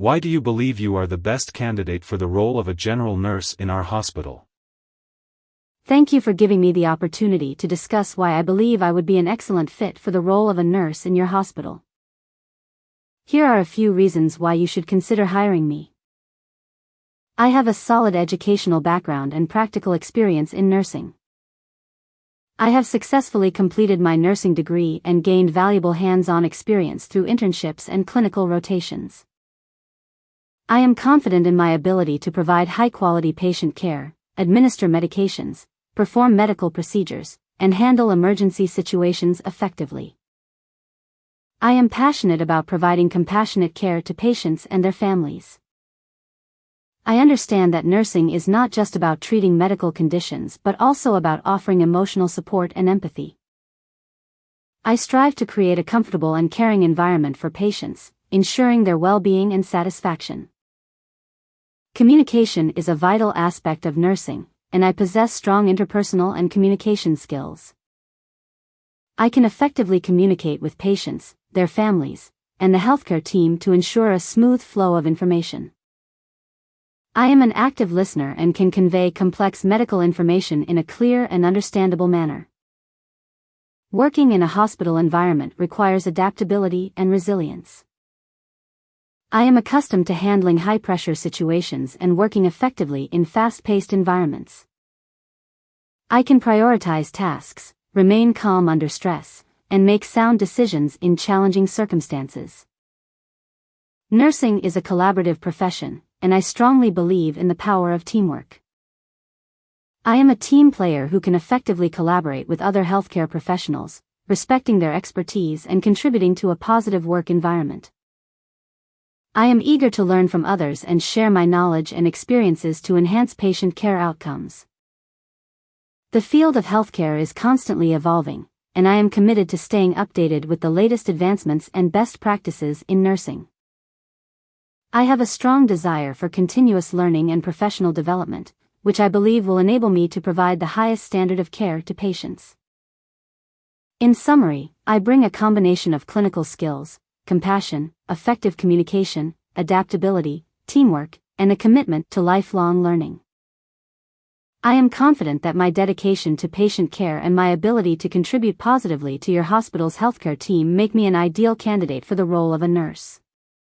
Why do you believe you are the best candidate for the role of a general nurse in our hospital? Thank you for giving me the opportunity to discuss why I believe I would be an excellent fit for the role of a nurse in your hospital. Here are a few reasons why you should consider hiring me. I have a solid educational background and practical experience in nursing. I have successfully completed my nursing degree and gained valuable hands-on experience through internships and clinical rotations. I am confident in my ability to provide high-quality patient care, administer medications, perform medical procedures, and handle emergency situations effectively. I am passionate about providing compassionate care to patients and their families. I understand that nursing is not just about treating medical conditions but also about offering emotional support and empathy. I strive to create a comfortable and caring environment for patients, ensuring their well-being and satisfaction. Communication is a vital aspect of nursing, and I possess strong interpersonal and communication skills. I can effectively communicate with patients, their families, and the healthcare team to ensure a smooth flow of information. I am an active listener and can convey complex medical information in a clear and understandable manner. Working in a hospital environment requires adaptability and resilience. I am accustomed to handling high-pressure situations and working effectively in fast-paced environments. I can prioritize tasks, remain calm under stress, and make sound decisions in challenging circumstances. Nursing is a collaborative profession, and I strongly believe in the power of teamwork. I am a team player who can effectively collaborate with other healthcare professionals, respecting their expertise and contributing to a positive work environment. I am eager to learn from others and share my knowledge and experiences to enhance patient care outcomes. The field of healthcare is constantly evolving, and I am committed to staying updated with the latest advancements and best practices in nursing. I have a strong desire for continuous learning and professional development, which I believe will enable me to provide the highest standard of care to patients. In summary, I bring a combination of clinical skills, compassion, effective communication, adaptability, teamwork, and a commitment to lifelong learning. I am confident that my dedication to patient care and my ability to contribute positively to your hospital's healthcare team make me an ideal candidate for the role of a nurse.